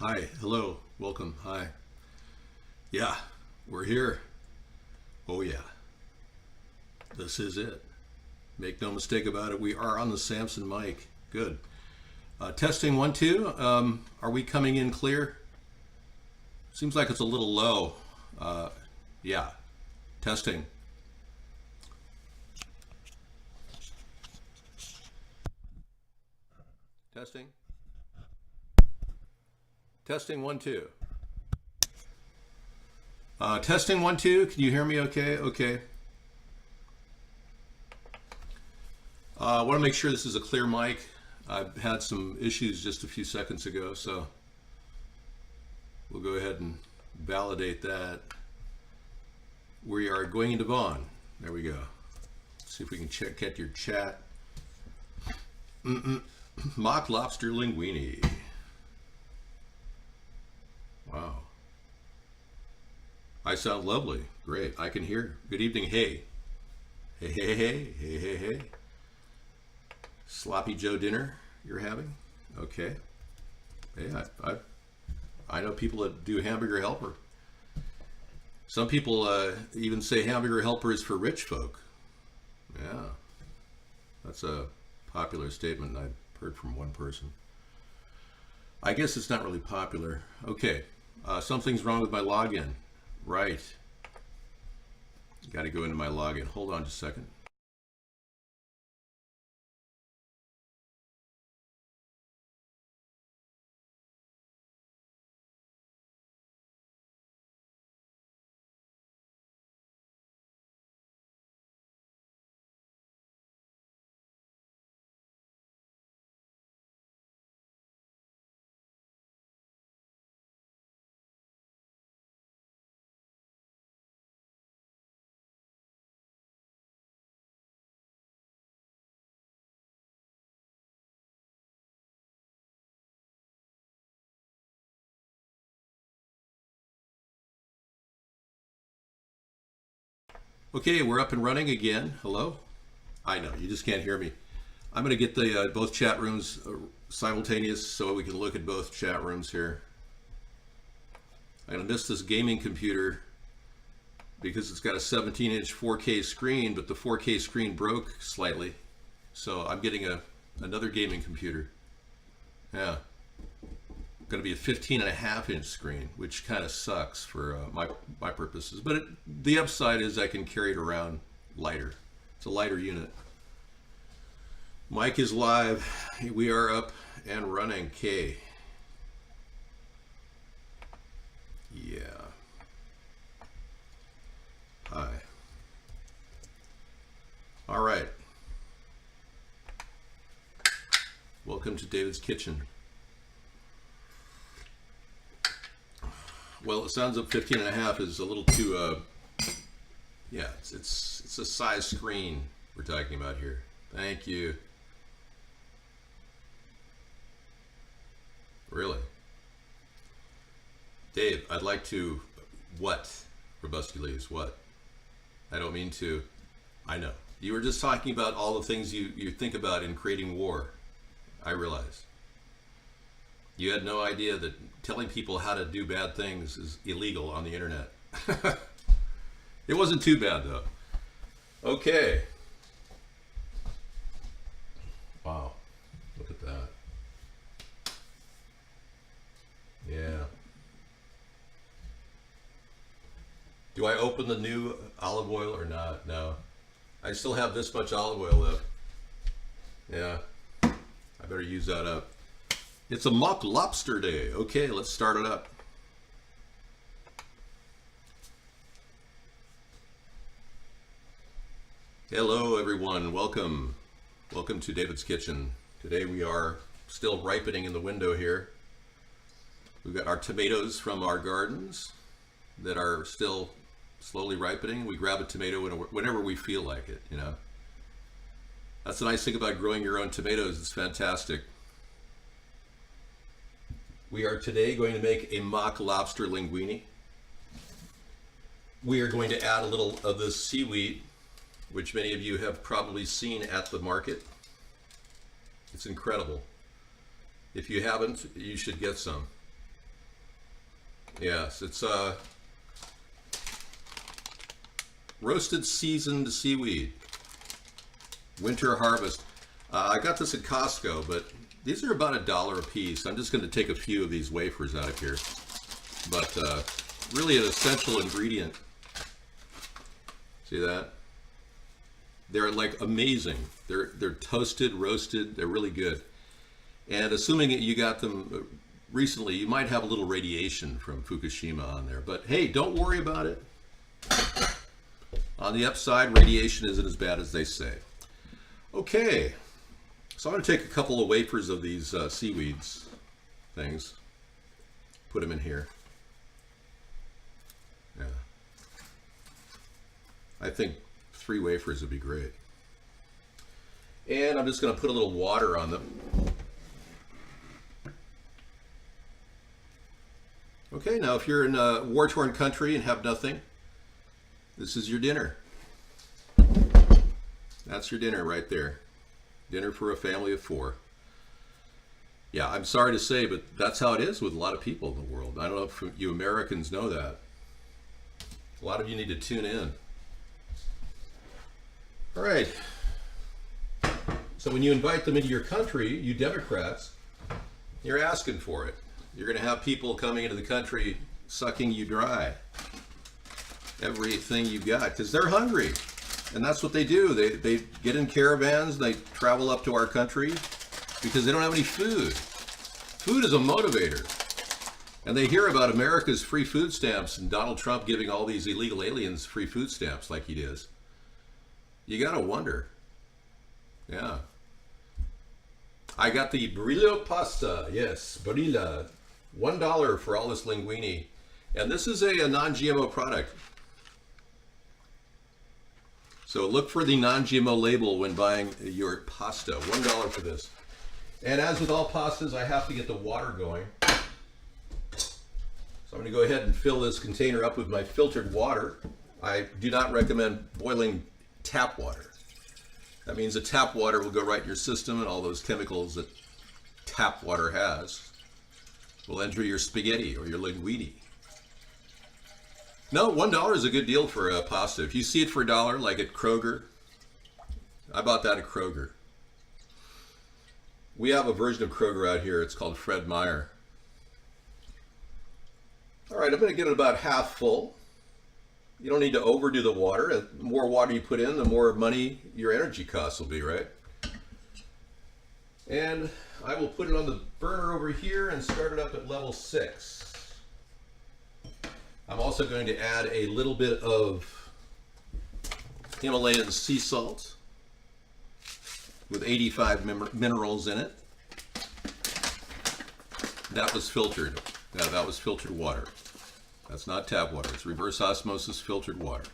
Hi, hello, welcome, hi. Yeah, we're here. Oh, yeah, this is it. Make no mistake about it, we are on the Samson mic. Good. Testing 1, 2. Are we coming in clear? Seems like it's a little low. Uh, yeah, testing. Testing. Testing 1, 2. Testing 1, 2. Can you hear me okay? Okay. I want to make sure this is a clear mic. I've had some issues just a few seconds ago, so we'll go ahead and validate that. We are going into Vaughn. There we go. Let's see if we can get your chat. Mock lobster linguine. Wow. I sound lovely. Great. I can hear. Good evening. Hey. Hey, hey, hey, hey, hey, hey. Sloppy Joe dinner you're having? Okay. Hey, I know people that do hamburger helper. Some people even say hamburger helper is for rich folk. Yeah. That's a popular statement I've heard from one person. I guess it's not really popular. Okay. Something's wrong with my login. Right. Got to go into my login. Hold on just a second. Okay, we're up and running again. Hello? I know, you just can't hear me. I'm going to get the both chat rooms simultaneous so we can look at both chat rooms here. I'm going to miss this gaming computer because it's got a 17-inch 4K screen, but the 4K screen broke slightly. So I'm getting another gaming computer. Yeah. Going to be a 15.5-inch screen, which kind of sucks for my purposes. But the upside is I can carry it around lighter. It's a lighter unit. Mike is live. We are up and running. K. Yeah. Hi. All right. Welcome to David's Kitchen. Well, it sounds like 15.5 is a little too, yeah, it's a size screen we're talking about here. Thank you. Really? Dave, I'd like to, what? Robuscules, what? I don't mean to, I know. You were just talking about all the things you think about in creating war. I realize. You had no idea that telling people how to do bad things is illegal on the internet. It wasn't too bad though. Okay. Wow. Look at that. Yeah. Do I open the new olive oil or not? No. I still have this much olive oil left. Yeah. I better use that up. It's a mock lobster day. Okay, let's start it up. Hello everyone, welcome. Welcome to David's Kitchen. Today we are still ripening in the window here. We've got our tomatoes from our gardens that are still slowly ripening. We grab a tomato whenever we feel like it, you know. That's the nice thing about growing your own tomatoes. It's fantastic. We are today going to make a mock lobster linguine. We are going to add a little of this seaweed, which many of you have probably seen at the market. It's incredible. If you haven't, you should get some. Yes, it's roasted seasoned seaweed. Winter harvest. I got this at Costco, but these are about $1 a piece. I'm just going to take a few of these wafers out of here. But really an essential ingredient. See that? They're like amazing. They're toasted, roasted. They're really good. And assuming that you got them recently, you might have a little radiation from Fukushima on there. But hey, don't worry about it. On the upside, radiation isn't as bad as they say. Okay, so I'm going to take a couple of wafers of these seaweeds things, put them in here. Yeah, I think 3 wafers would be great. And I'm just going to put a little water on them. Okay, now if you're in a war-torn country and have nothing, this is your dinner. That's your dinner right there. Dinner for a family of 4. Yeah, I'm sorry to say, but that's how it is with a lot of people in the world. I don't know if you Americans know that. A lot of you need to tune in. All right. So when you invite them into your country, you Democrats, you're asking for it. You're going to have people coming into the country sucking you dry. Everything you've got, because they're hungry. And that's what they do. They get in caravans, they travel up to our country because they don't have any food. Food is a motivator. And they hear about America's free food stamps and Donald Trump giving all these illegal aliens free food stamps like he does. You gotta wonder. Yeah. I got the Brillo pasta. Yes, Barilla. $1 for all this linguine. And this is a non-GMO product. So look for the non-GMO label when buying your pasta. $1 for this. And as with all pastas, I have to get the water going. So I'm going to go ahead and fill this container up with my filtered water. I do not recommend boiling tap water. That means the tap water will go right in your system, and all those chemicals that tap water has will enter your spaghetti or your linguine. No, $1 is a good deal for a pasta. If you see it for $1, like at Kroger, I bought that at Kroger. We have a version of Kroger out here. It's called Fred Meyer. All right, I'm going to get it about half full. You don't need to overdo the water. The more water you put in, the more money your energy costs will be, right? And I will put it on the burner over here and start it up at level 6. I'm also going to add a little bit of Himalayan sea salt with 85 minerals in it. That was filtered. That was filtered water. That's not tap water. It's reverse osmosis filtered water.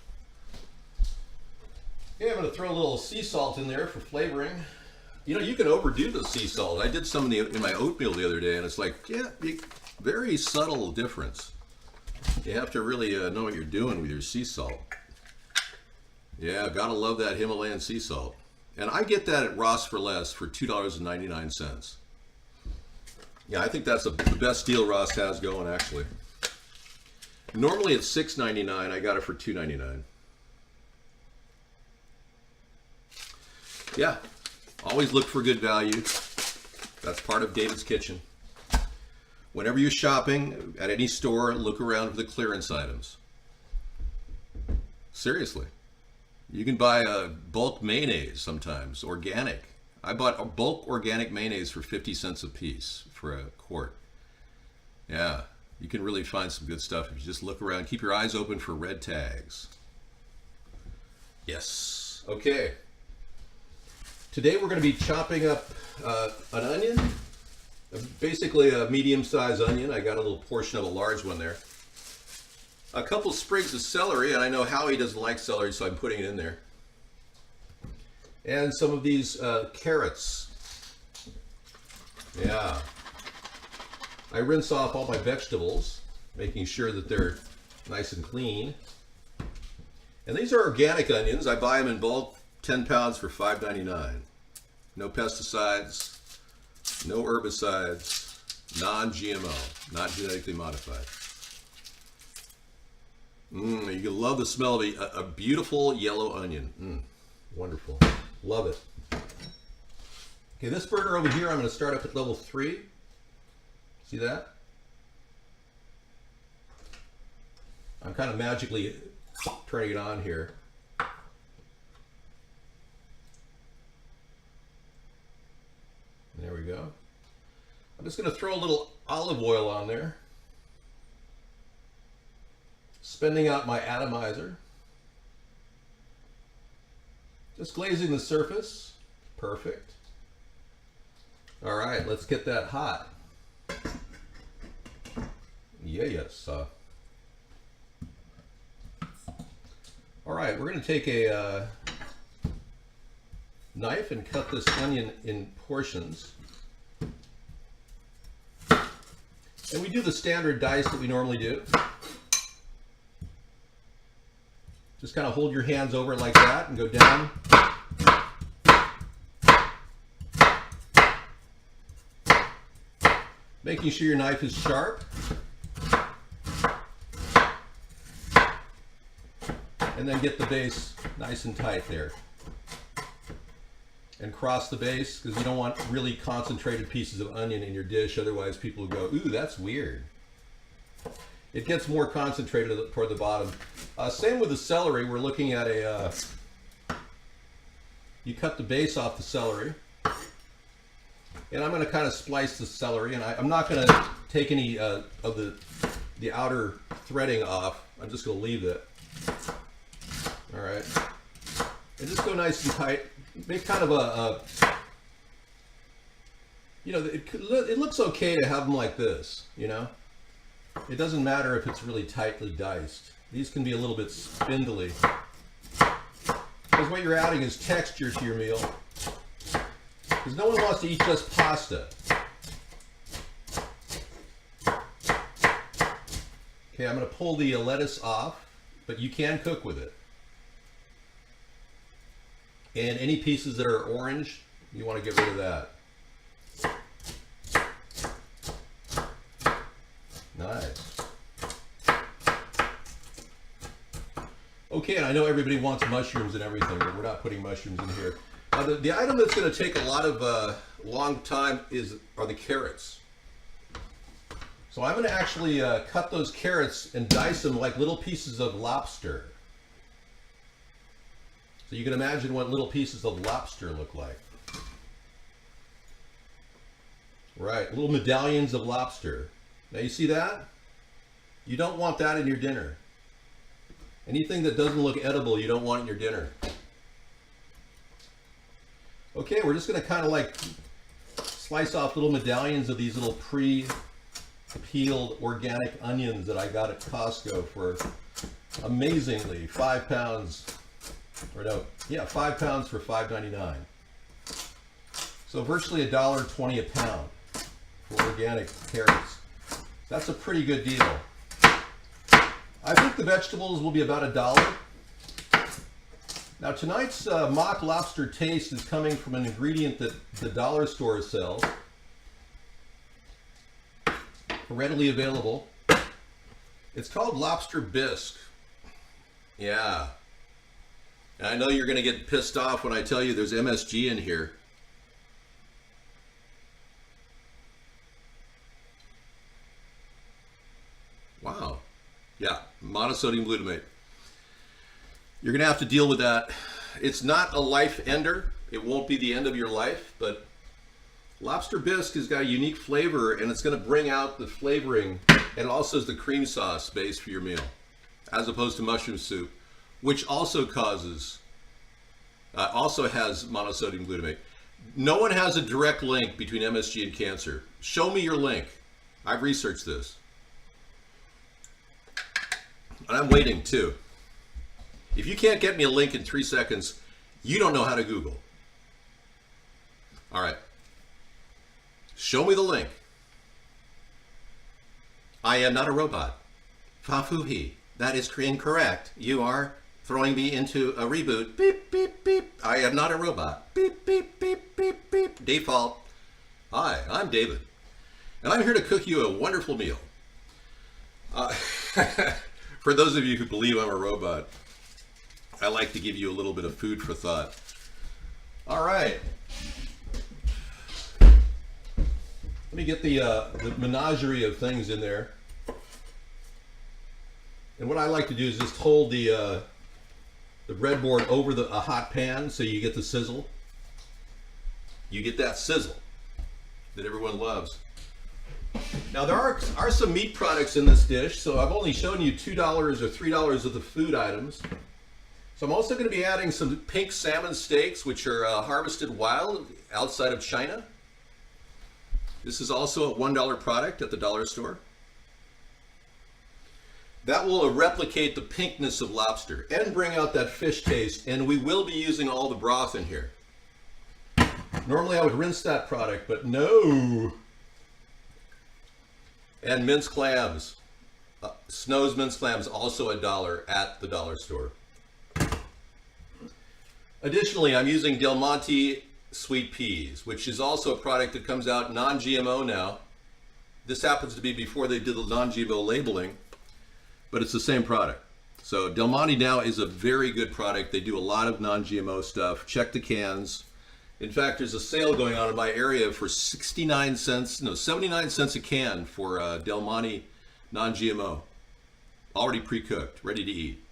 Okay, I'm going to throw a little sea salt in there for flavoring. You know, you can overdo the sea salt. I did some in my oatmeal the other day, and it's like, yeah, very subtle difference. You have to really know what you're doing with your sea salt. Yeah, gotta love that Himalayan sea salt. And I get that at Ross for Less for $2.99. Yeah, I think that's the best deal Ross has going, actually. Normally it's $6.99. I got it for $2.99. Yeah, always look for good value. That's part of David's Kitchen. Whenever you're shopping at any store, look around for the clearance items. Seriously. You can buy a bulk mayonnaise sometimes, organic. I bought a bulk organic mayonnaise for 50 cents a piece for a quart. Yeah, you can really find some good stuff if you just look around. Keep your eyes open for red tags. Yes. Okay. Today we're going to be chopping up an onion. Basically a medium-sized onion. I got a little portion of a large one there. A couple sprigs of celery, and I know Howie doesn't like celery, so I'm putting it in there. And some of these carrots. Yeah. I rinse off all my vegetables, making sure that they're nice and clean. And these are organic onions. I buy them in bulk, 10 pounds for $5.99. No pesticides. No herbicides, non-GMO, not genetically modified. You can love the smell of a beautiful yellow onion. Wonderful. Love it. Okay, this burger over here, I'm going to start up at level 3. See that? I'm kind of magically turning it on here. There we go. I'm just going to throw a little olive oil on there. Spinning out my atomizer. Just glazing the surface. Perfect. All right, let's get that hot. Yes. All right, we're going to take a knife and cut this onion in portions. And we do the standard dice that we normally do. Just kind of hold your hands over it like that and go down. Making sure your knife is sharp. And then get the base nice and tight there. And cross the base, because you don't want really concentrated pieces of onion in your dish, otherwise people will go, ooh, that's weird. It gets more concentrated toward the bottom. Same with the celery. We're looking at you cut the base off the celery. And I'm going to kind of splice the celery, and I'm not going to take any of the outer threading off. I'm just going to leave it. All right. And just go nice and tight. Make kind of it looks okay to have them like this, you know? It doesn't matter if it's really tightly diced. These can be a little bit spindly. Because what you're adding is texture to your meal. Because no one wants to eat just pasta. Okay, I'm going to pull the lettuce off, but you can cook with it. And any pieces that are orange, you want to get rid of that. Nice. Okay, and I know everybody wants mushrooms and everything, but we're not putting mushrooms in here. The item that's going to take a lot of long time are the carrots. So I'm going to actually cut those carrots and dice them like little pieces of lobster. So you can imagine what little pieces of lobster look like. Right, little medallions of lobster. Now you see that? You don't want that in your dinner. Anything that doesn't look edible, you don't want in your dinner. Okay, we're just going to kind of like slice off little medallions of these little pre-peeled organic onions that I got at Costco for amazingly 5 pounds. Or no, yeah, 5 pounds for $5.99. So virtually $1.20 a pound for organic carrots. That's a pretty good deal. I think the vegetables will be about $1. Now tonight's mock lobster taste is coming from an ingredient that the dollar store sells. Readily available. It's called lobster bisque. Yeah. And I know you're going to get pissed off when I tell you there's MSG in here. Wow. Yeah, monosodium glutamate. You're going to have to deal with that. It's not a life ender. It won't be the end of your life, but lobster bisque has got a unique flavor, and it's going to bring out the flavoring, and also is the cream sauce base for your meal, as opposed to mushroom soup, which also has monosodium glutamate. No one has a direct link between MSG and cancer. Show me your link. I've researched this. And I'm waiting too. If you can't get me a link in 3 seconds, you don't know how to Google. All right. Show me the link. I am not a robot. Fafuhi. That is incorrect. You are throwing me into a reboot. Beep, beep, beep. I am not a robot. Beep, beep, beep, beep, beep. Default. Hi, I'm David. And I'm here to cook you a wonderful meal. For those of you who believe I'm a robot, I like to give you a little bit of food for thought. All right. Let me get the menagerie of things in there. And what I like to do is just hold the breadboard over a hot pan so you get the sizzle. You get that sizzle that everyone loves. Now there are some meat products in this dish, so I've only shown you $2 or $3 of the food items. So I'm also going to be adding some pink salmon steaks, which are harvested wild outside of China. This is also a $1 product at the dollar store. That will replicate the pinkness of lobster and bring out that fish taste, and we will be using all the broth in here. Normally I would rinse that product, but no. And minced clams. Snow's minced clams, also $1 at the dollar store. Additionally, I'm using Del Monte sweet peas, which is also a product that comes out non-GMO now. This happens to be before they did the non-GMO labeling, but it's the same product. So Del Monte now is a very good product. They do a lot of non-GMO stuff. Check the cans. In fact, there's a sale going on in my area for 79 cents a can for Del Monte non-GMO. Already pre-cooked, ready to eat.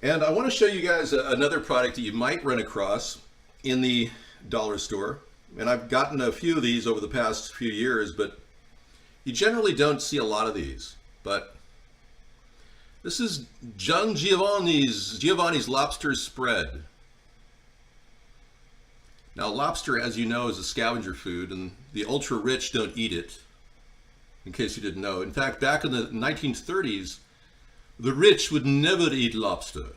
And I want to show you guys another product that you might run across in the dollar store. And I've gotten a few of these over the past few years, but you generally don't see a lot of these. But this is Giovanni's lobster spread. Now, lobster, as you know, is a scavenger food, and the ultra-rich don't eat it, in case you didn't know. In fact, back in the 1930s, the rich would never eat lobster.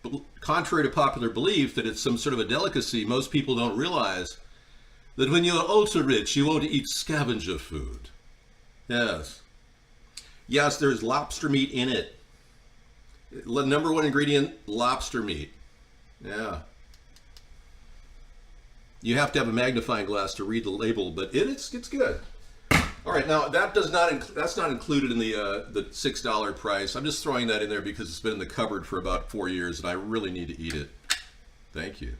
But contrary to popular belief that it's some sort of a delicacy, most people don't realize that when you're ultra-rich, you won't eat scavenger food. Yes. Yes, there's lobster meat in it. Number one ingredient, lobster meat. Yeah. You have to have a magnifying glass to read the label, but it's good. All right, now that's not included in the $6 price. I'm just throwing that in there because it's been in the cupboard for about 4 years, and I really need to eat it. Thank you.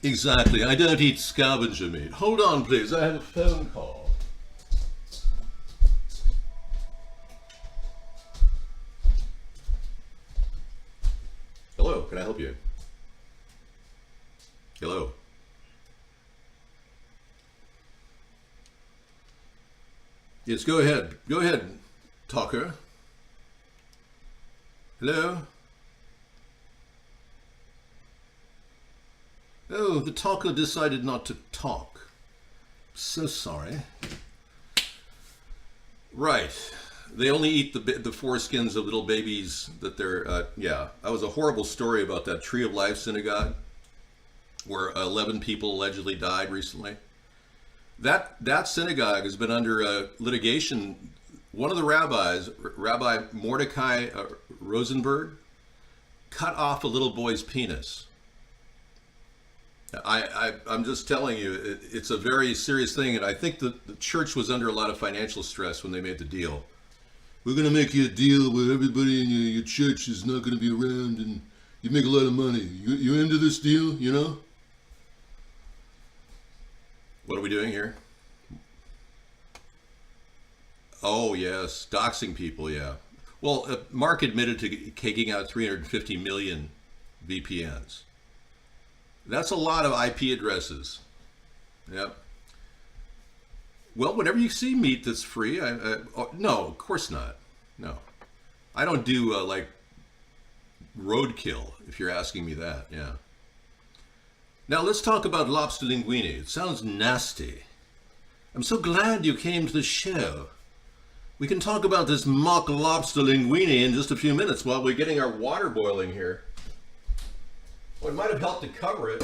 Exactly. I don't eat scavenger meat. Hold on, please. I have a phone call. Hello. Can I help you? Hello. Yes, go ahead. Go ahead, talker. Hello? Oh, the talker decided not to talk. So sorry. Right. They only eat the foreskins of little babies that they're, yeah. That was a horrible story about that Tree of Life synagogue where 11 people allegedly died recently. That synagogue has been under litigation. One of the rabbis, Rabbi Mordecai Rosenberg, cut off a little boy's penis. I'm just telling you, it's a very serious thing, and I think the church was under a lot of financial stress when they made the deal. We're going to make you a deal where everybody in your church is not going to be around, and you make a lot of money. You into this deal, you know? What are we doing here? Oh, yes. Doxing people, yeah. Well, Mark admitted to taking out 350 million VPNs. That's a lot of IP addresses. Yep. Well, whenever you see meat that's free, no, of course not. No. I don't do, like, roadkill, if you're asking me that, yeah. Now let's talk about lobster linguine. It sounds nasty. I'm so glad you came to the show. We can talk about this mock lobster linguine in just a few minutes while we're getting our water boiling here. Well, it might have helped to cover it.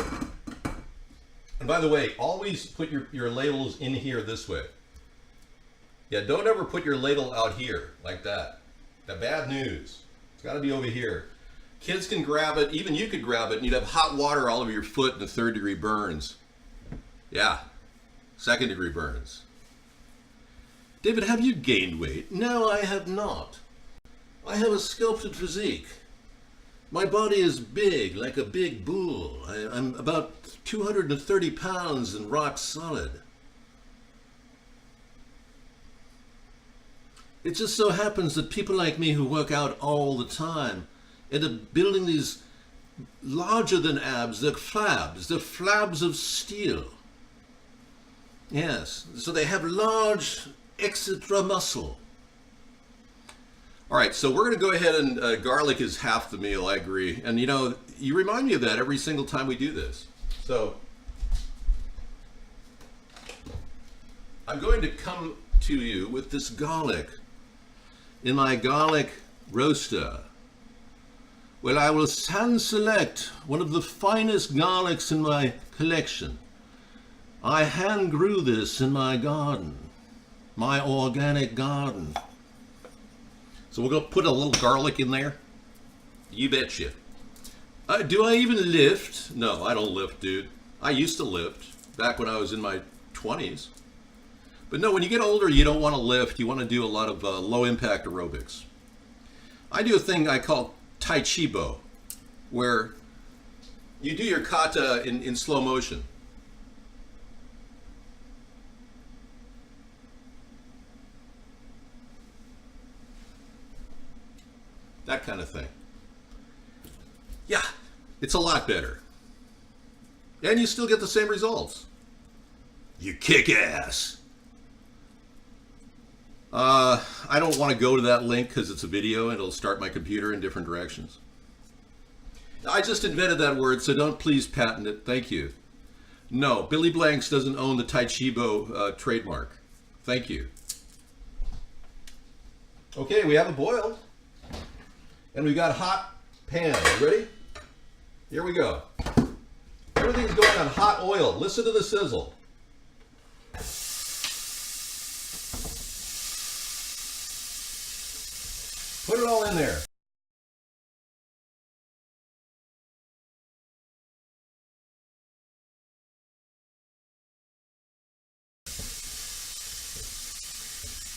And by the way, always put your ladles in here this way. Yeah, don't ever put your ladle out here like that. The bad news. It's got to be over here. Kids can grab it, even you could grab it, and you'd have hot water all over your foot and the 3rd-degree burns. Yeah, 2nd-degree burns. David, have you gained weight? No, I have not. I have a sculpted physique. My body is big, like a big bull. I'm about 230 pounds and rock solid. It just so happens that people like me who work out all the time end up building these larger than abs. They're flabs of steel. Yes, so they have large extra muscle. All right, so we're going to go ahead and garlic is half the meal, I agree. And you know, you remind me of that every single time we do this. So I'm going to come to you with this garlic in my garlic roaster. Well, I will hand select one of the finest garlics in my collection. I hand grew this in my garden, my organic garden. So we're going to put a little garlic in there. You betcha. Do I even lift? No, I don't lift, dude. I used to lift back when I was in my 20s. But no, when you get older, you don't want to lift. You want to do a lot of low-impact aerobics. I do a thing I call Tai Chi Bo, where you do your kata in slow motion. That kind of thing. Yeah, it's a lot better. And you still get the same results. You kick ass. I don't want to go to that link because it's a video and it'll start my computer in different directions. I just invented that word, so don't please patent it. Thank you. No, Billy Blanks doesn't own the Tai Chi Bo trademark. Thank you. Okay, we have it boiled. And we got a hot pan. Ready? Here we go. Everything's going on hot oil. Listen to the sizzle. Put it all in there.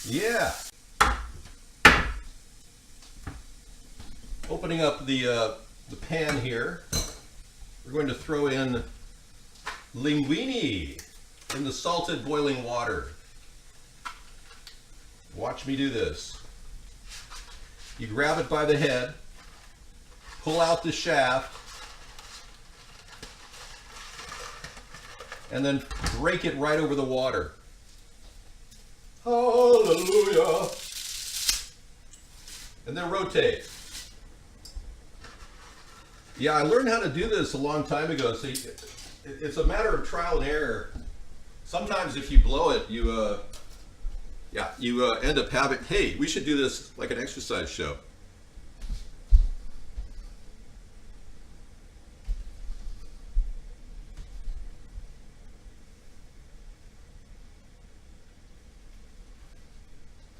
Yeah. Opening up the pan here, we're going to throw in linguine in the salted boiling water. Watch me do this. You grab it by the head, pull out the shaft, and then break it right over the water. Hallelujah! And then rotate. Yeah, I learned how to do this a long time ago. So it's a matter of trial and error. Sometimes if you blow it, you end up having, hey, we should do this like an exercise show.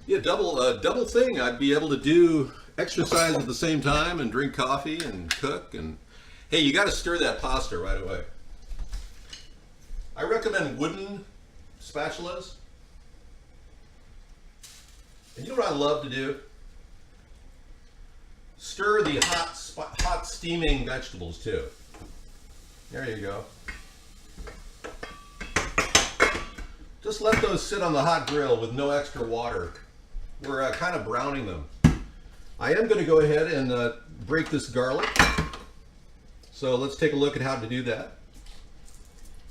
Yeah, double thing. I'd be able to do exercise at the same time and drink coffee and cook. And hey, you got to stir that pasta right away. I recommend wooden spatulas. And you know what I love to do? Stir the hot steaming vegetables too. There you go. Just let those sit on the hot grill with no extra water. We're kind of browning them. I am going to go ahead and break this garlic. So let's take a look at how to do that.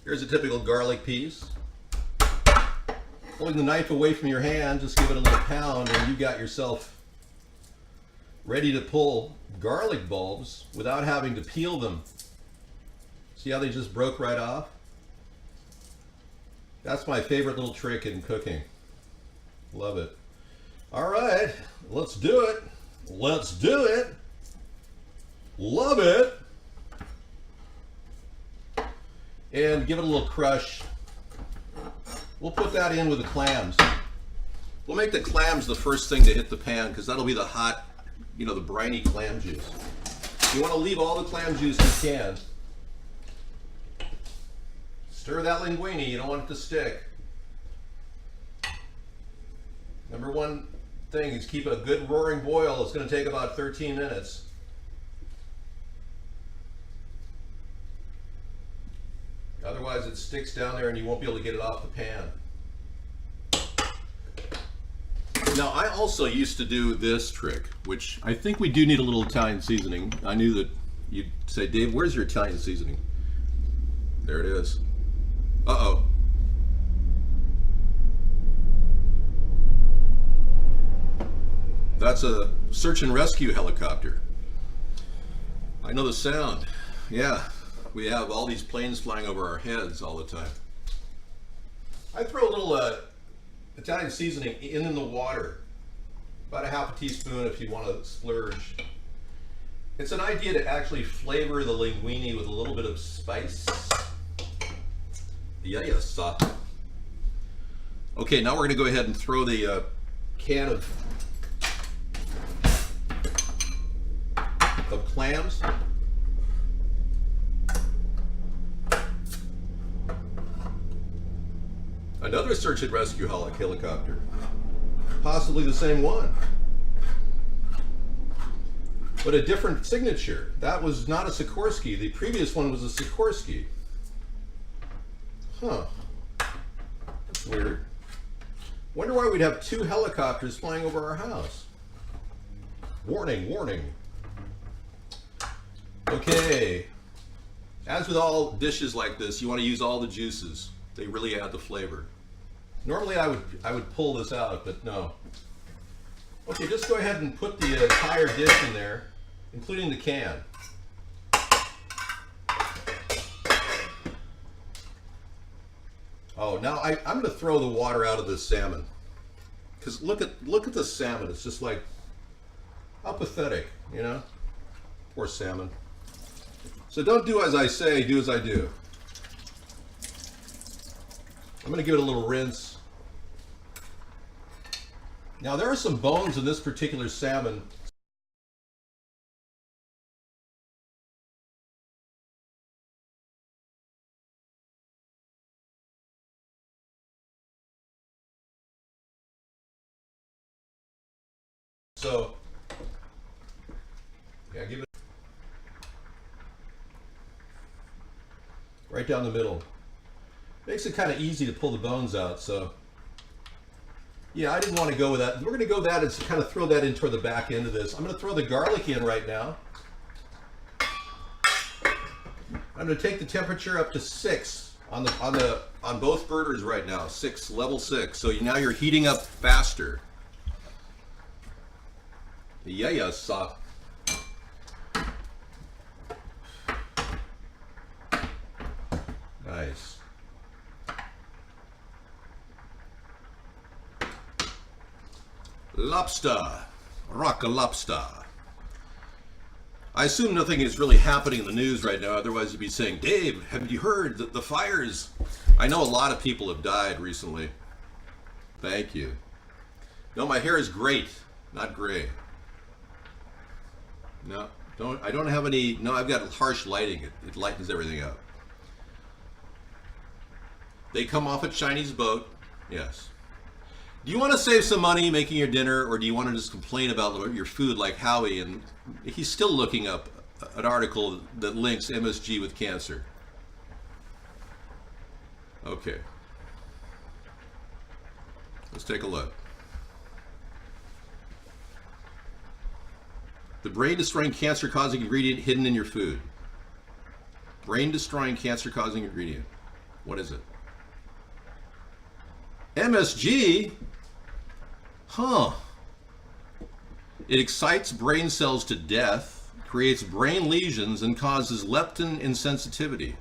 Here's a typical garlic piece. Pulling the knife away from your hand, just give it a little pound and you got yourself ready to pull garlic bulbs without having to peel them. See how they just broke right off? That's my favorite little trick in cooking. Love it. All right, let's do it. Let's do it. Love it. And give it a little crush. We'll put that in with the clams. We'll make the clams the first thing to hit the pan because that'll be the hot, you know, the briny clam juice. You want to leave all the clam juice you can. Stir that linguine, you don't want it to stick. Number one thing is keep a good roaring boil. It's going to take about 13 minutes. Otherwise it sticks down there and you won't be able to get it off the pan. Now I also used to do this trick, which I think we do need a little Italian seasoning. I knew that you'd say, Dave, where's your Italian seasoning? There it is. Uh-oh. That's a search and rescue helicopter. I know the sound. Yeah, we have all these planes flying over our heads all the time. I throw a little Italian seasoning in the water. About a half a teaspoon if you want to splurge. It's an idea to actually flavor the linguine with a little bit of spice. Yeah, soft. Okay, now we're going to go ahead and throw the can of clams. Another search and rescue helicopter. Possibly the same one. But a different signature. That was not a Sikorsky. The previous one was a Sikorsky. Huh. That's weird. Wonder why we'd have two helicopters flying over our house. Warning, warning. Okay. As with all dishes like this, you want to use all the juices. They really add the flavor. Normally I would pull this out, but no. Okay, just go ahead and put the entire dish in there, including the can. Oh, now I'm going to throw the water out of this salmon. Because look at the salmon. It's just like, how pathetic, you know? Poor salmon. So don't do as I say, do as I do. I'm going to give it a little rinse. Now there are some bones in this particular salmon. So, yeah, give it right down the middle. Makes it kind of easy to pull the bones out, so yeah, I didn't want to go with that. We're going to go that and kind of throw that in toward the back end of this. I'm going to throw the garlic in right now. I'm going to take the temperature up to 6 on both burgers right now. 6, level 6. So now you're heating up faster. Yeah, soft. Nice. Lobster, rock a lobster. I assume nothing is really happening in the news right now, otherwise you'd be saying, Dave, have you heard that the fires? I know a lot of people have died recently. Thank you. No, my hair is great, not gray. No, I don't have any, no, I've got harsh lighting. It lightens everything up. They come off a Chinese boat, yes. Do you want to save some money making your dinner, or do you want to just complain about your food like Howie? And he's still looking up an article that links MSG with cancer. Okay. Let's take a look. The brain-destroying cancer-causing ingredient hidden in your food. Brain-destroying cancer-causing ingredient. What is it? MSG? Huh. It excites brain cells to death, creates brain lesions, and causes leptin insensitivity.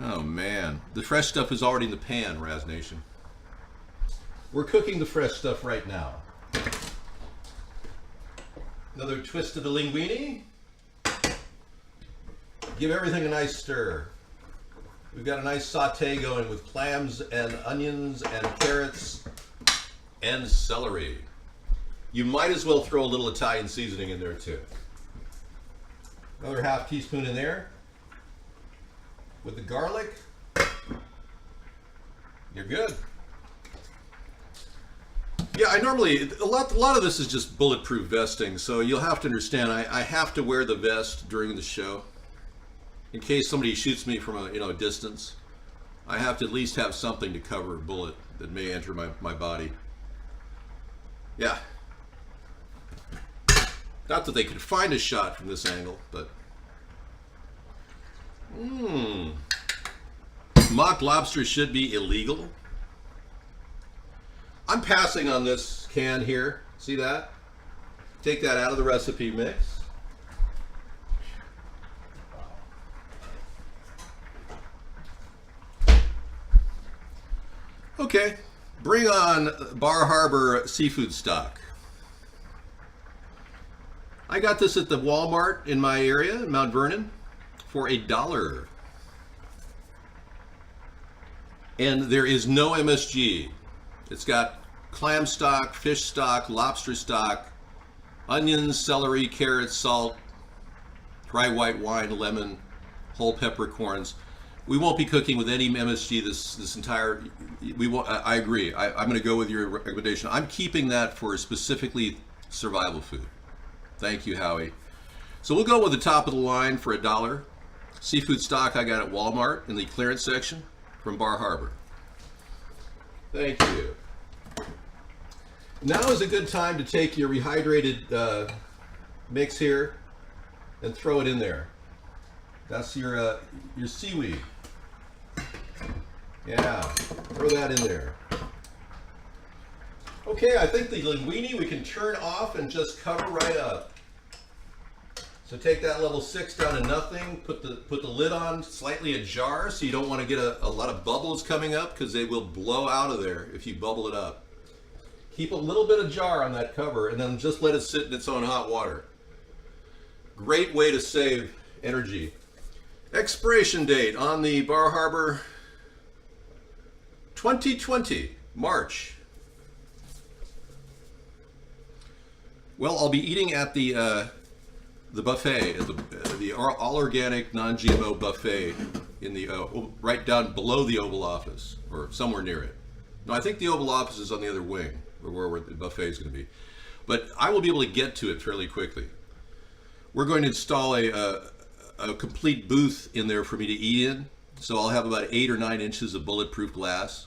Oh man. The fresh stuff is already in the pan, Raz Nation. We're cooking the fresh stuff right now. Another twist of the linguine. Give everything a nice stir. We've got a nice saute going with clams and onions and carrots and celery. You might as well throw a little Italian seasoning in there too. Another half teaspoon in there. With the garlic, you're good. Yeah, I normally a lot of this is just bulletproof vesting, so you'll have to understand. I have to wear the vest during the show in case somebody shoots me from a distance. I have to at least have something to cover a bullet that may enter my body. Yeah. Not that they could find a shot from this angle, but mock lobster should be illegal. I'm passing on this can here. See that? Take that out of the recipe mix. Okay, bring on Bar Harbor seafood stock. I got this at the Walmart in my area, in Mount Vernon, for $1. And there is no MSG. It's got clam stock, fish stock, lobster stock, onions, celery, carrots, salt, dry white wine, lemon, whole peppercorns. We won't be cooking with any MSG this entire. We won't. I agree. I'm going to go with your recommendation. I'm keeping that for specifically survival food. Thank you, Howie. So we'll go with the top of the line for $1. Seafood stock I got at Walmart in the clearance section from Bar Harbor. Thank you. Now is a good time to take your rehydrated mix here and throw it in there. That's your seaweed. Yeah, throw that in there. Okay, I think the linguine we can turn off and just cover right up. So take that level 6 down to nothing, put the lid on slightly ajar so you don't want to get a lot of bubbles coming up because they will blow out of there if you bubble it up. Keep a little bit of jar on that cover and then just let it sit in its own hot water. Great way to save energy. Expiration date on the Bar Harbor 2020, March. Well, I'll be eating at the buffet, the all organic, non-GMO buffet in the right down below the Oval Office or somewhere near it. No, I think the Oval Office is on the other wing, where the buffet is going to be. But I will be able to get to it fairly quickly. We're going to install a complete booth in there for me to eat in, so I'll have about 8 or 9 inches of bulletproof glass.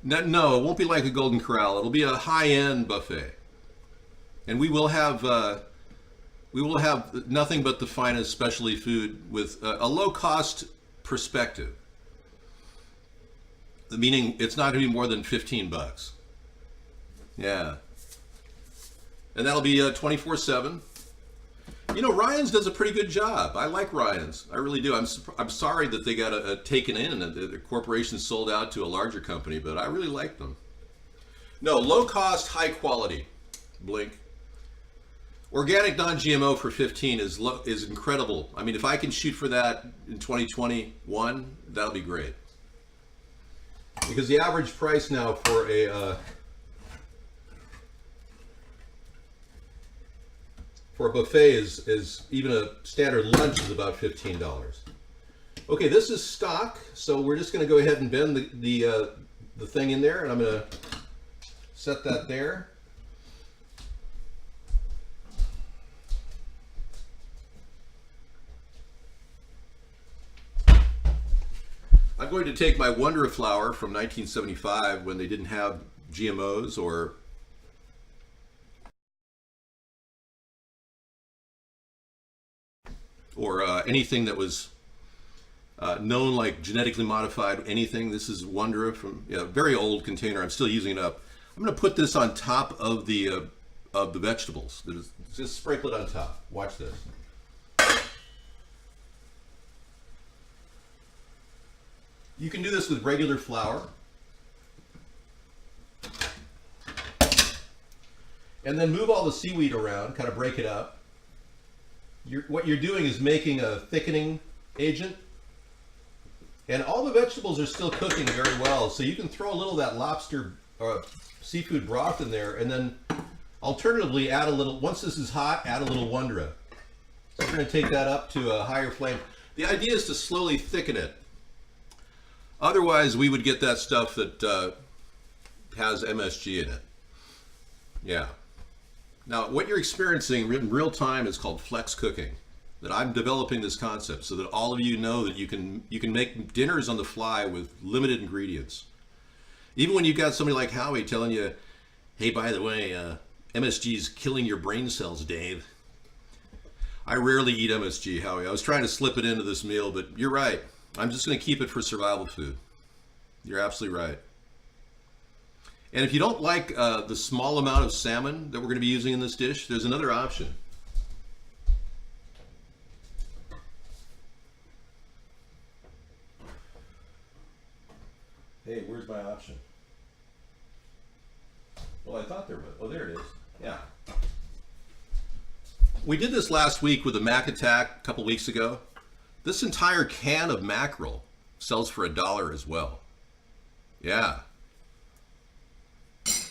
No, it won't be like a Golden Corral. It'll be a high-end buffet, and we will have nothing but the finest specialty food with a low-cost perspective. Meaning it's not going to be more than $15. Yeah, and that'll be 24/7. You know, Ryan's does a pretty good job. I like Ryan's. I really do. I'm sorry that they got taken in and the corporation sold out to a larger company, but I really like them. No, low cost, high quality. Blink. Organic non-GMO for 15 is incredible. I mean, if I can shoot for that in 2021, that'll be great. Because the average price now for a buffet is even a standard lunch is about $15. Okay, this is stock, so we're just going to go ahead and bend the thing in there, and I'm going to set that there. I'm going to take my Wonder flour from 1975 when they didn't have GMOs or anything that was known like genetically modified anything. This is Wonder from a very old container. I'm still using it up. I'm going to put this on top of the vegetables. Just sprinkle it on top. Watch this. You can do this with regular flour. And then move all the seaweed around, kind of break it up. What you're doing is making a thickening agent. And all the vegetables are still cooking very well. So you can throw a little of that lobster or seafood broth in there. And then alternatively, add a little, once this is hot, add a little Wondra. So we're going to take that up to a higher flame. The idea is to slowly thicken it. Otherwise, we would get that stuff that has MSG in it. Yeah. Now, what you're experiencing in real time is called flex cooking. That I'm developing this concept so that all of you know that you can make dinners on the fly with limited ingredients. Even when you've got somebody like Howie telling you, "Hey, by the way, MSG's killing your brain cells, Dave." I rarely eat MSG, Howie. I was trying to slip it into this meal, but you're right. I'm just going to keep it for survival food. You're absolutely right. And if you don't like the small amount of salmon that we're going to be using in this dish, there's another option. Hey, where's my option? Well, I thought there was. Oh, there it is. Yeah. We did this last week with the Mac Attack a couple weeks ago. This entire can of mackerel sells for $1 as well. Yeah.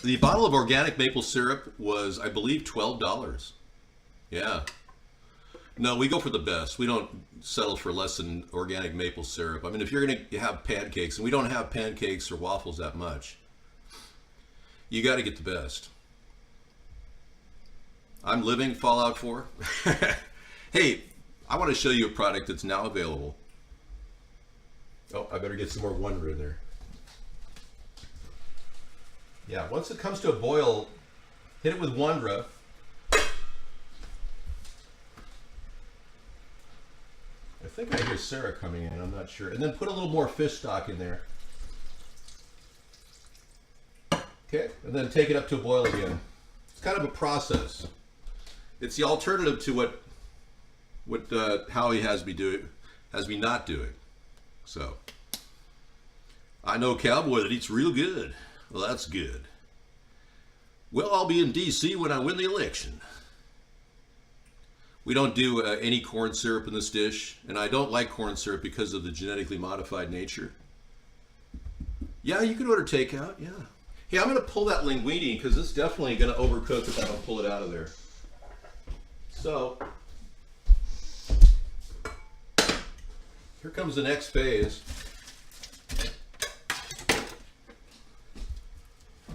The bottle of organic maple syrup was, I believe, $12. Yeah. No, we go for the best. We don't settle for less than organic maple syrup. I mean, if you're going to have pancakes, and we don't have pancakes or waffles that much, you got to get the best. I'm living Fallout 4. Hey, I want to show you a product that's now available. Oh, I better get some more Wonder in there. Yeah, once it comes to a boil, hit it with Wondra. I think I hear Sarah coming in, I'm not sure. And then put a little more fish stock in there. Okay, and then take it up to a boil again. It's kind of a process. It's the alternative to what Howie has me not doing. So, I know a cowboy that eats real good. Well, that's good. Well, I'll be in D.C. when I win the election. We don't do any corn syrup in this dish, and I don't like corn syrup because of the genetically modified nature. Yeah, you can order takeout, yeah. Hey, I'm going to pull that linguine because it's definitely going to overcook if I don't pull it out of there. So, here comes the next phase.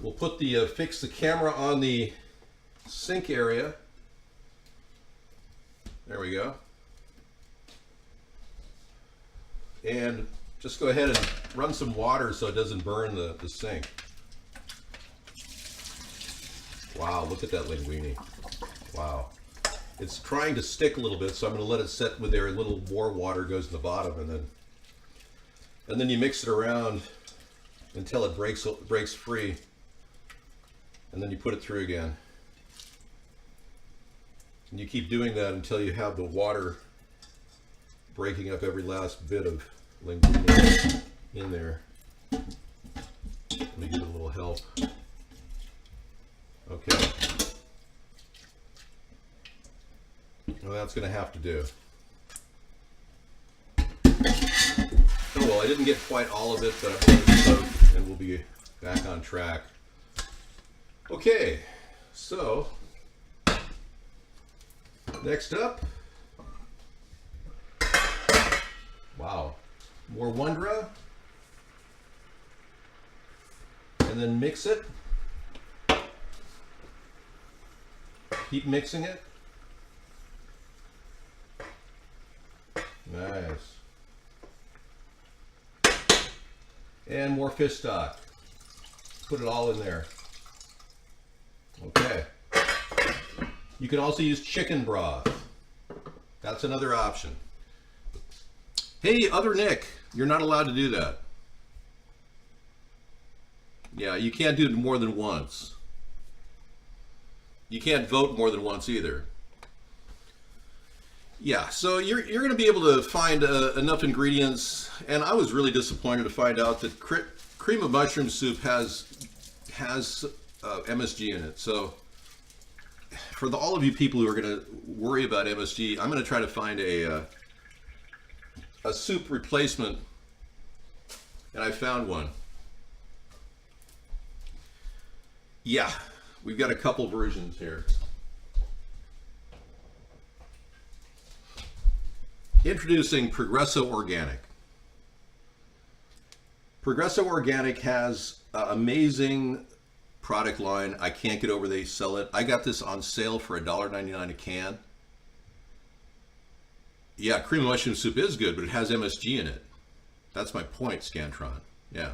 We'll put fix the camera on the sink area. There we go. And just go ahead and run some water so it doesn't burn the sink. Wow, look at that linguine. Wow. It's trying to stick a little bit, so I'm going to let it set with there. A little more water goes to the bottom, and then you mix it around until it breaks free. And then you put it through again. And you keep doing that until you have the water breaking up every last bit of linguine in there. Let me give it a little help. Okay. Well, that's going to have to do. Oh, well, I didn't get quite all of it, but I'm going to soak, and we'll be back on track. Okay, so next up, wow, more Wondra, and then mix it. Keep mixing it. Nice. And more fish stock. Put it all in there. Okay. You can also use chicken broth. That's another option. Hey, other Nick, you're not allowed to do that. Yeah, you can't do it more than once. You can't vote more than once either. Yeah, so you're going to be able to find enough ingredients, and I was really disappointed to find out that cream of mushroom soup has MSG in it. So for all of you people who are going to worry about MSG, I'm going to try to find a soup replacement, and I found one. Yeah, we've got a couple versions here. Introducing Progresso Organic. Progresso Organic has amazing product line. I can't get over they sell it. I got this on sale for $1.99 a can. Yeah, cream of mushroom soup is good, but it has MSG in it. That's my point, Scantron. Yeah.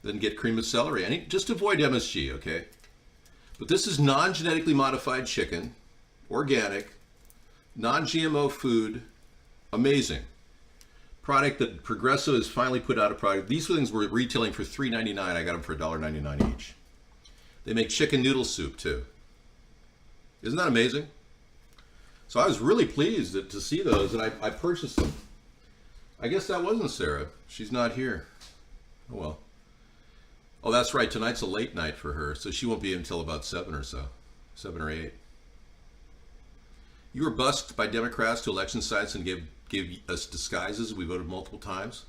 Then get cream of celery. Just avoid MSG, okay? But this is non-genetically modified chicken, organic, non-GMO food, amazing. Product that Progresso has finally put out a product. These things were retailing for $3.99. I got them for $1.99 each. They make chicken noodle soup too. Isn't that amazing? So I was really pleased to see those, and I purchased them. I guess that wasn't Sarah. She's not here. Oh well. Oh, that's right. Tonight's a late night for her, so she won't be until about 7 or so. 7 or 8. You were busked by Democrats to election sites and gave us disguises. We voted multiple times.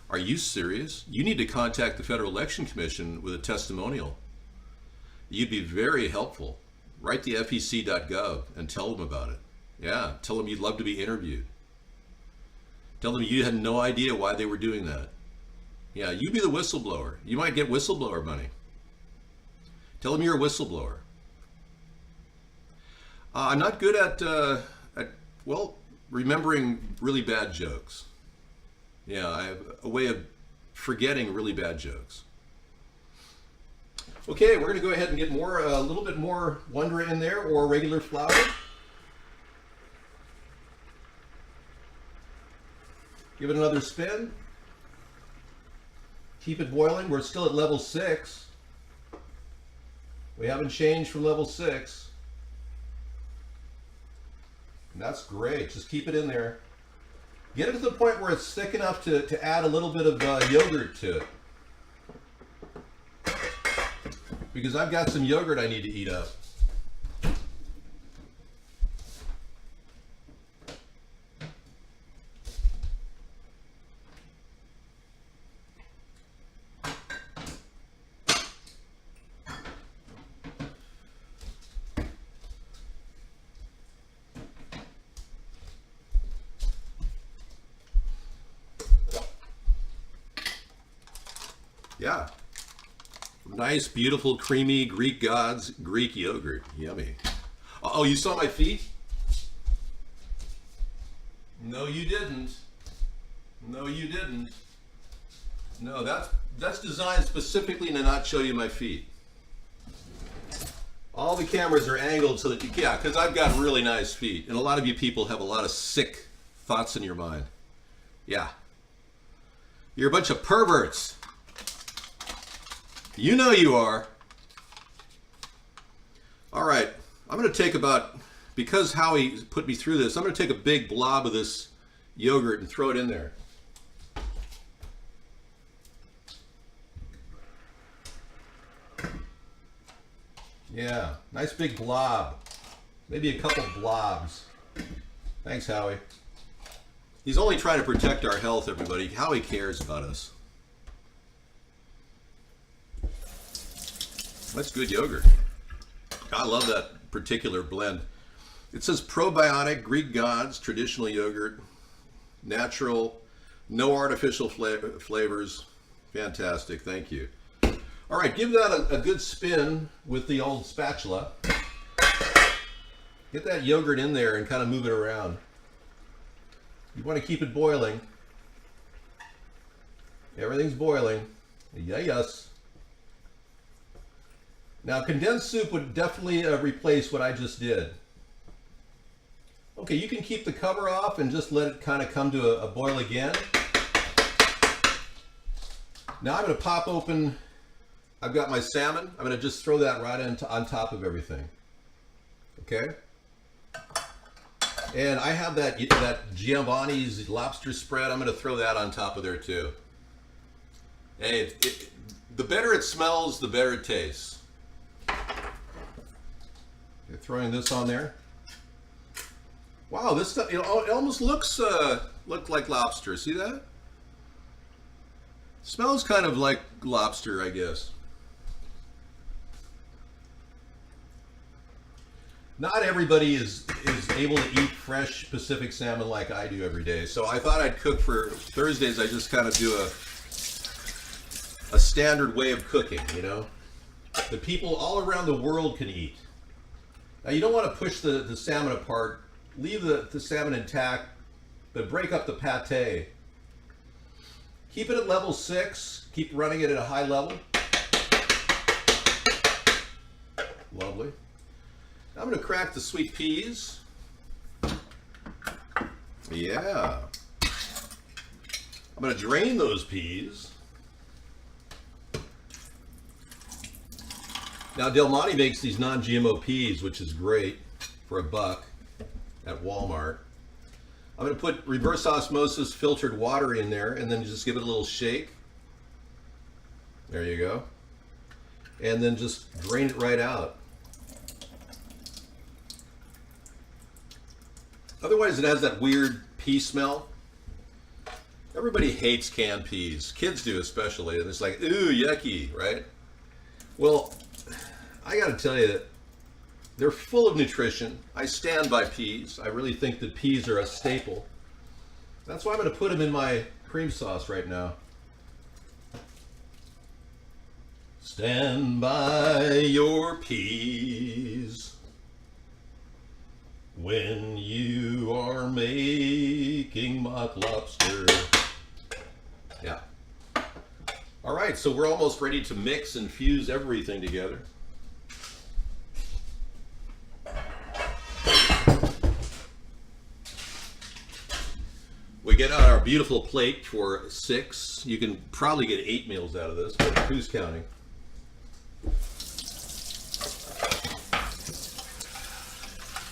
Are you serious? You need to contact the Federal Election Commission with a testimonial. You'd be very helpful. Write to fec.gov and tell them about it. Yeah, tell them you'd love to be interviewed. Tell them you had no idea why they were doing that. Yeah, you be the whistleblower. You might get whistleblower money. Tell them you're a whistleblower. I'm not good at remembering really bad jokes. Yeah, I have a way of forgetting really bad jokes. Okay, we're going to go ahead and get a little bit more Wonder in there, or regular flour. Give it another spin. Keep it boiling. We're still at level 6. We haven't changed from level 6. And that's great. Just keep it in there. Get it to the point where it's thick enough to add a little bit of yogurt to it. Because I've got some yogurt I need to eat up. Yeah. Nice, beautiful, creamy Greek gods, Greek yogurt. Yummy. Oh, you saw my feet? No, you didn't. No, you didn't. No, that's designed specifically to not show you my feet. All the cameras are angled so that you, yeah, because I've got really nice feet. And a lot of you people have a lot of sick thoughts in your mind. Yeah. You're a bunch of perverts. You know you are. All right, I'm going to take because Howie put me through this, I'm going to take a big blob of this yogurt and throw it in there. Yeah, nice big blob. Maybe a couple blobs. Thanks, Howie. He's only trying to protect our health, everybody. Howie cares about us. That's good yogurt. I love that particular blend. It says probiotic, Greek gods, traditional yogurt, natural, no artificial flavors. Fantastic, thank you. All right, give that a good spin with the old spatula. Get that yogurt in there and kind of move it around. You want to keep it boiling. Everything's boiling. Yes. Now, condensed soup would definitely replace what I just did. Okay, you can keep the cover off and just let it kind of come to a boil again. Now I'm going to pop open, I've got my salmon. I'm going to just throw that right on top of everything. Okay? And I have that Giovanni's lobster spread. I'm going to throw that on top of there too. Hey, the better it smells, the better it tastes. Okay, throwing this on there. Wow, this stuff, it almost looks like lobster. See that? Smells kind of like lobster, I guess. Not everybody is able to eat fresh Pacific salmon like I do every day. So I thought I'd cook for Thursdays. I just kind of do a standard way of cooking, you know. that people all around the world can eat. Now you don't want to push the salmon apart. Leave the salmon intact, but break up the pate. Keep it at level 6. Keep running it at a high level. Lovely. Now I'm going to crack the sweet peas. Yeah. I'm going to drain those peas. Now Del Monte makes these non-GMO peas, which is great for $1 at Walmart. I'm going to put reverse osmosis filtered water in there and then just give it a little shake. There you go. And then just drain it right out. Otherwise it has that weird pea smell. Everybody hates canned peas. Kids do especially. And it's like, ooh, yucky, right? Well, I got to tell you, they're full of nutrition. I stand by peas. I really think that peas are a staple. That's why I'm going to put them in my cream sauce right now. Stand by your peas when you are making mock lobster. Yeah. All right, so we're almost ready to mix and fuse everything together. We get out our beautiful plate for 6. You can probably get 8 meals out of this, but who's counting?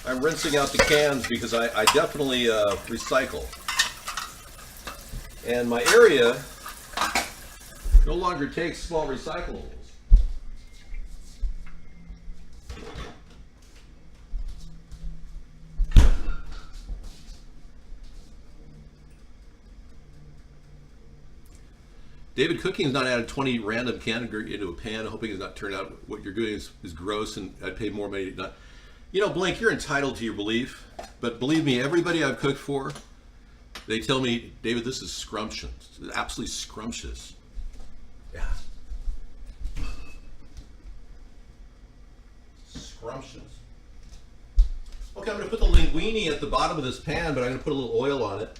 I'm rinsing out the cans because I definitely recycle. And my area no longer takes small recyclables. David, cooking is not added 20 random cans into a pan, hoping it's not turned out what you're doing is gross and I'd pay more money to not. You know, Blake, you're entitled to your belief, but believe me, everybody I've cooked for, they tell me, David, this is scrumptious. It's absolutely scrumptious. Yeah. Scrumptious. Okay, I'm going to put the linguine at the bottom of this pan, but I'm going to put a little oil on it.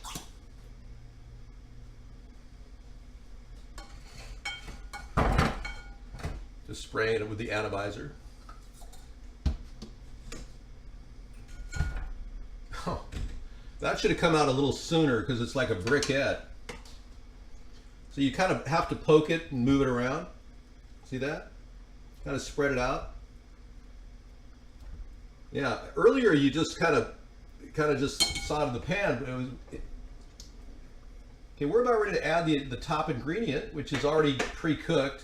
Just spraying it with the atomizer. Oh, that should have come out a little sooner because it's like a briquette. So you kind of have to poke it and move it around. See that? Kind of spread it out. Yeah, earlier you just kind of just saw it in the pan. But okay, we're about ready to add the top ingredient, which is already pre-cooked.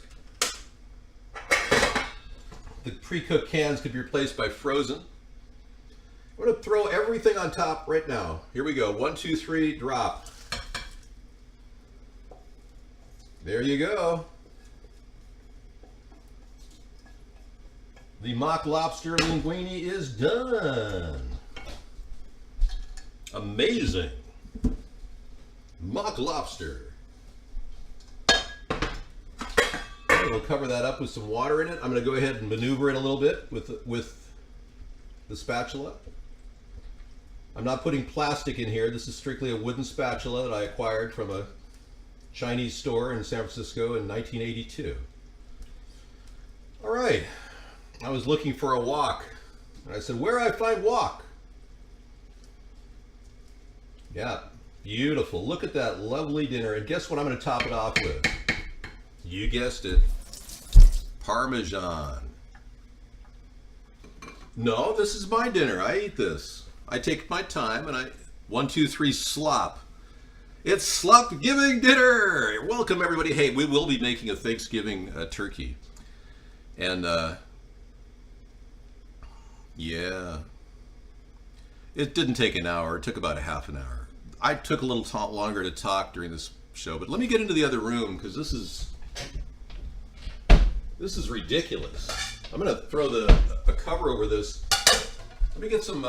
The pre-cooked cans could be replaced by frozen. I'm going to throw everything on top right now. Here we go. 1, 2, 3, drop. There you go. The mock lobster linguine is done. Amazing. Mock lobster. We'll cover that up with some water in it. I'm going to go ahead and maneuver it a little bit with the spatula. I'm not putting plastic in here. This is strictly a wooden spatula that I acquired from a Chinese store in San Francisco in 1982. All right. I was looking for a wok. And I said, where I find wok? Yeah, beautiful. Look at that lovely dinner. And guess what I'm going to top it off with? You guessed it. Parmesan. No, this is my dinner. I eat this. I take my time and 1, 2, 3, slop. It's slop giving dinner. Welcome everybody. Hey, we will be making a Thanksgiving turkey. And yeah. It didn't take an hour. It took about a half an hour. I took a little longer to talk during this show, but let me get into the other room because this is ridiculous. I'm going to throw a cover over this. Let me get some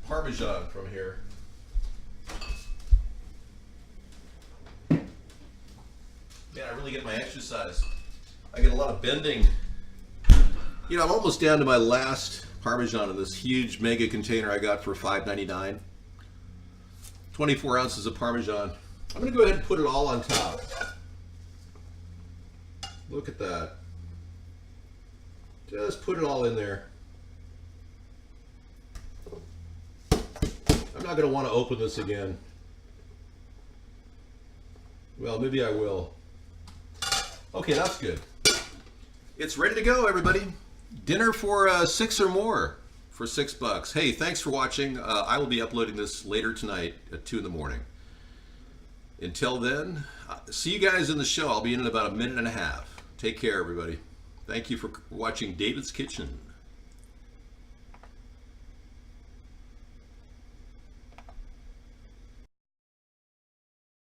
Parmesan from here. Man, I really get my exercise. I get a lot of bending You know, I'm almost down to my last Parmesan in this huge mega container I got for $5.99. 24 ounces of Parmesan. I'm going to go ahead and put it all on top. Look at that. Just put it all in there. I'm not going to want to open this again. Well, maybe I will. Okay, that's good. It's ready to go, everybody. Dinner for 6 or more for $6. Hey, thanks for watching. I will be uploading this later tonight at 2 in the morning. Until then, see you guys in the show. I'll be in about a minute and a half. Take care, everybody. Thank you for watching David's Kitchen.